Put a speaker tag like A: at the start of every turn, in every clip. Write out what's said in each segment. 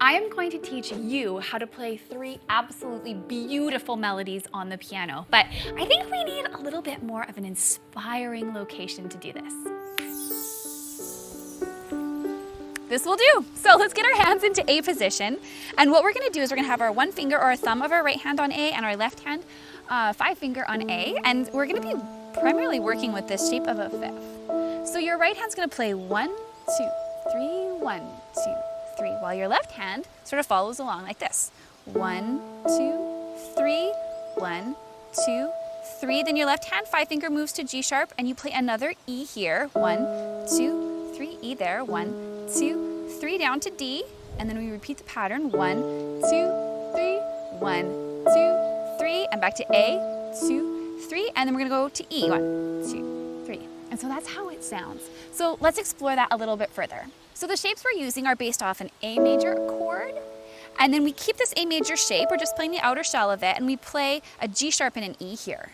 A: I am going to teach you how to play 3 absolutely beautiful melodies on the piano, but I think we need a little bit more of an inspiring location to do this. This will do. So let's get our hands into A position. And what we're gonna do is we're gonna have our 1 finger or a thumb of our right hand on A and our left hand 5 finger on A. And we're gonna be primarily working with this shape of a 5th. So your right hand's gonna play 1, 2, 3, 1, 2, 3, while your left hand sort of follows along like this. 1, 2, 3, 1, 2, 3. Then your left hand 5 finger moves to G sharp and you play another E here. 1, 2, 3, E there. 1, 2, 3 down to D, and then we repeat the pattern. 1, 2, 3, 1, 2, 3, and back to A, 2, 3, and then we're gonna go to E. 1, 2, 3. And so that's how it sounds. So let's explore that a little bit further. So the shapes we're using are based off an A major chord, and then we keep this A major shape, we're just playing the outer shell of it, and we play a G sharp and an E here.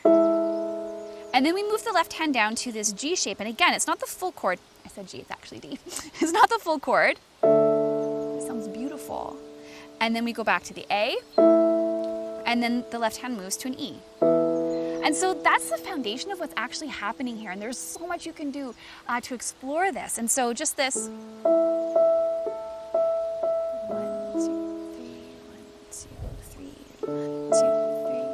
A: And then we move the left hand down to this G shape, and again, it's not the full chord. I said G, it's actually D. It's not the full chord. It sounds beautiful. And then we go back to the A, and then the left hand moves to an E. And so that's the foundation of what's actually happening here, and there's so much you can do to explore this. And so just this. 1, 2, 3, 1, 2, 3, 1, 2, 3,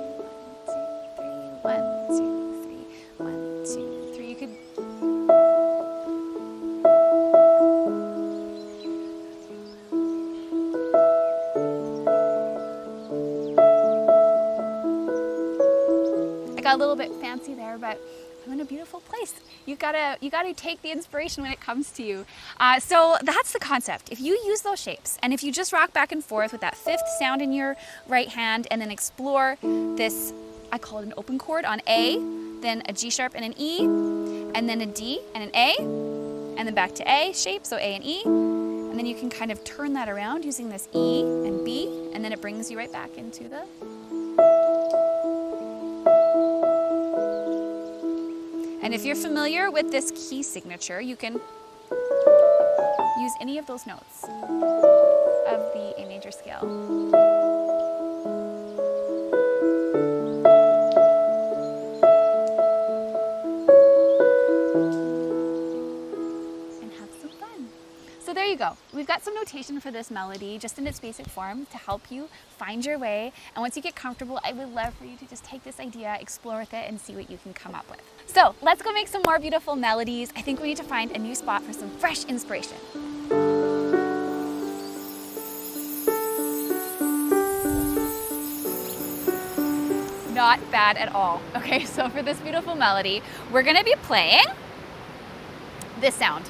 A: 1, 2, 3, 1, 2, 3, 1, 2, 3. You could got a little bit fancy there, but I'm in a beautiful place. You gotta take the inspiration when it comes to you. So that's the concept. If you use those shapes, and if you just rock back and forth with that 5th sound in your right hand, and then explore this, I call it an open chord on A, then a G sharp and an E, and then a D and an A, and then back to A shape, so A and E, and then you can kind of turn that around using this E and B, and then it brings you right back into the. And if you're familiar with this key signature, you can use any of those notes of the A major scale. And have some fun. So there you go. We've got some notation for this melody just in its basic form to help you find your way. And once you get comfortable, I would love for you to just take this idea, explore with it, and see what you can come up with. So let's go make some more beautiful melodies. I think we need to find a new spot for some fresh inspiration. Not bad at all. Okay, so for this beautiful melody, we're gonna be playing this sound.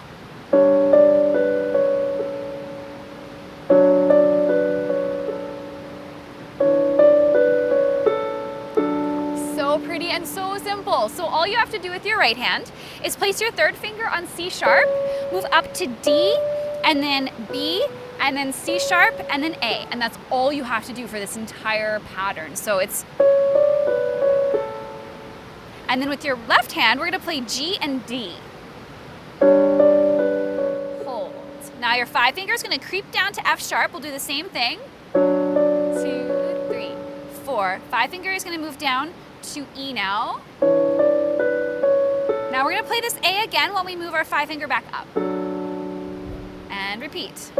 A: Pretty and so simple. So all you have to do with your right hand is place your 3rd finger on C sharp, move up to D, and then B, and then C sharp, and then A. And that's all you have to do for this entire pattern. So it's. And then with your left hand, we're gonna play G and D. Hold. Now your 5 finger is gonna creep down to F sharp. We'll do the same thing. 2, 3, 4. 5 finger is gonna move down to E now. Now we're gonna play this A again while we move our 5 finger back up. And repeat.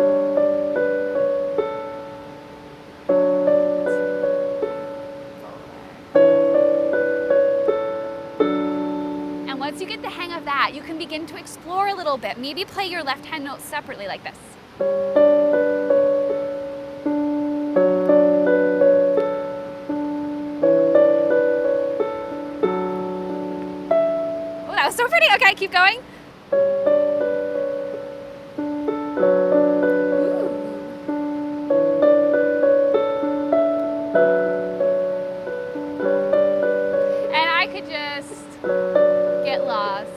A: And once you get the hang of that, you can begin to explore a little bit. Maybe play your left hand notes separately like this. So pretty. Okay, keep going. Ooh. And I could just get lost.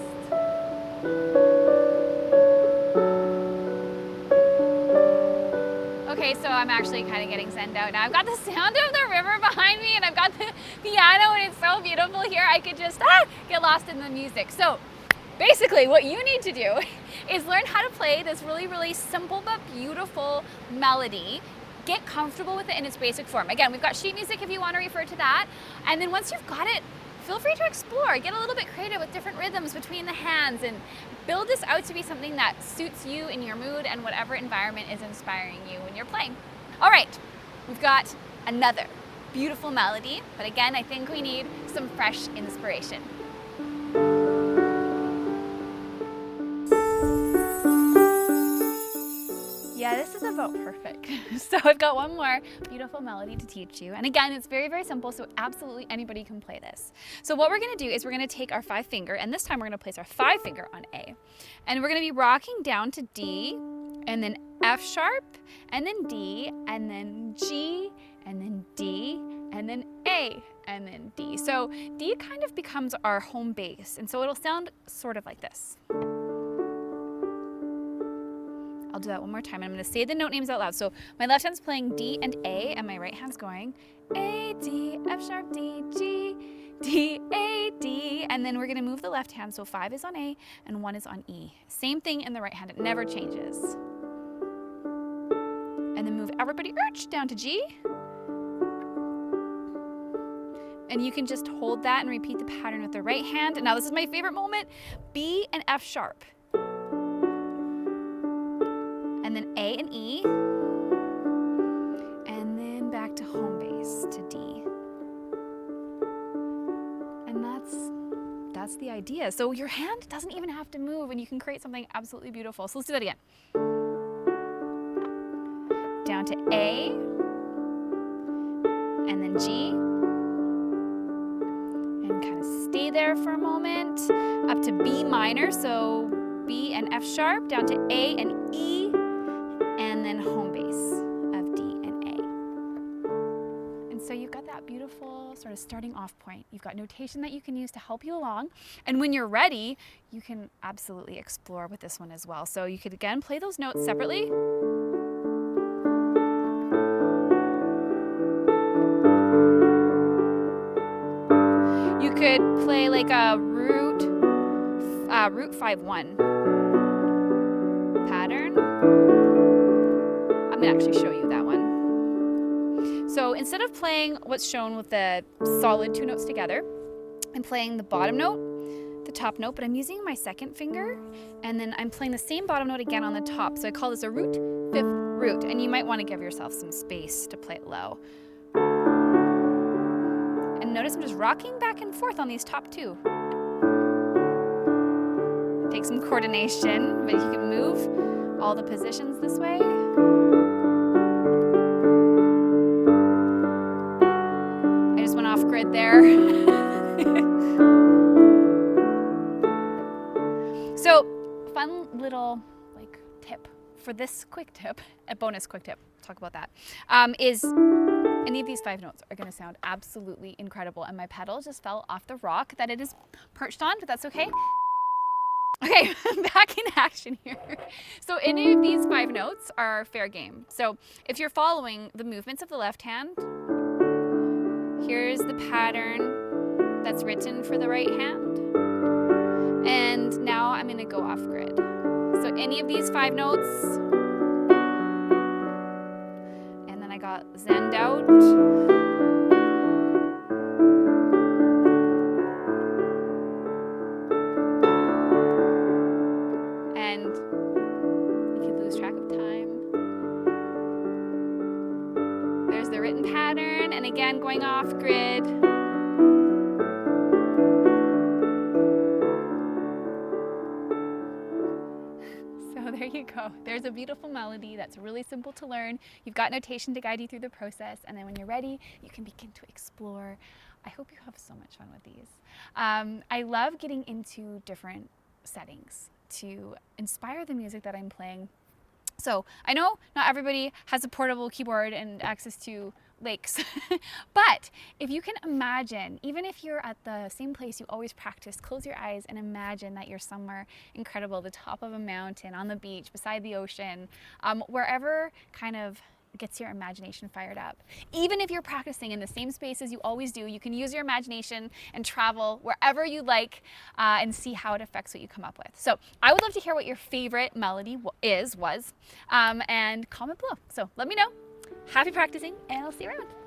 A: Okay, so I'm actually kind of getting zened out now. I've got the sound of the river behind me, and I've got the piano, and it's so beautiful here. I could just get lost in the music. So basically what you need to do is learn how to play this really, really simple but beautiful melody get comfortable with it in its basic form. Again, we've got sheet music if you want to refer to that. And then once you've got it, feel free to explore. Get a little bit creative with different rhythms between the hands and build this out to be something that suits you in your mood and whatever environment is inspiring you when you're playing. All right, we've got another beautiful melody, but again, I think we need some fresh inspiration. Yeah, this is about perfect. So I've got one more beautiful melody to teach you. And again, it's very, very simple, so absolutely anybody can play this. So what we're gonna do is we're gonna take our 5 finger, and this time we're gonna place our 5 finger on A. And we're gonna be rocking down to D, and then F sharp, and then D, and then G, and then D, and then A, and then D. So D kind of becomes our home base, and so it'll sound sort of like this. I'll do that one more time. I'm going to say the note names out loud. So my left hand's playing D and A, and my right hand's going A, D, F sharp, D, G, D, A, D. And then we're going to move the left hand. So 5 is on A and 1 is on E. Same thing in the right hand. It never changes. And then move everybody down to G. And you can just hold that and repeat the pattern with the right hand. And now this is my favorite moment, B and F sharp. And then A and E, and then back to home base to D. And that's the idea. So your hand doesn't even have to move, and you can create something absolutely beautiful. So let's do that again. Down to A, and then G, and kind of stay there for a moment. Up to B minor, so B and F sharp, down to A and E, and then home base of D and A. And so you've got that beautiful sort of starting off point. You've got notation that you can use to help you along. And when you're ready, you can absolutely explore with this one as well. So you could again play those notes separately. You could play like a root 5-1 pattern. I'm gonna actually show you that one. So instead of playing what's shown with the solid 2 notes together, I'm playing the bottom note, the top note, but I'm using my 2nd finger, and then I'm playing the same bottom note again on the top. So I call this a root, 5th root, and you might want to give yourself some space to play it low. And notice I'm just rocking back and forth on these top 2. Take some coordination, but you can move all the positions this way. I just went off grid there. So, fun little tip for this quick tip, a bonus quick tip, talk about that, is any of these 5 notes are going to sound absolutely incredible. And my pedal just fell off the rock that it is perched on, but that's okay. Okay, back in action here. So any of these 5 notes are fair game. So if you're following the movements of the left hand, here's the pattern that's written for the right hand. And now I'm going to go off grid. So any of these 5 notes, and then I got zenned out. Pattern, and again going off grid. So there you go. There's a beautiful melody that's really simple to learn. You've got notation to guide you through the process, and then when you're ready, you can begin to explore. I hope you have so much fun with these. I love getting into different settings to inspire the music that I'm playing. So I know not everybody has a portable keyboard and access to lakes, but if you can imagine, even if you're at the same place you always practice, close your eyes and imagine that you're somewhere incredible, the top of a mountain, on the beach, beside the ocean, wherever kind of gets your imagination fired up. Even if you're practicing in the same space as you always do, you can use your imagination and travel wherever you like and see how it affects what you come up with. So I would love to hear what your favorite melody was, and comment below. So let me know. Happy practicing, and I'll see you around.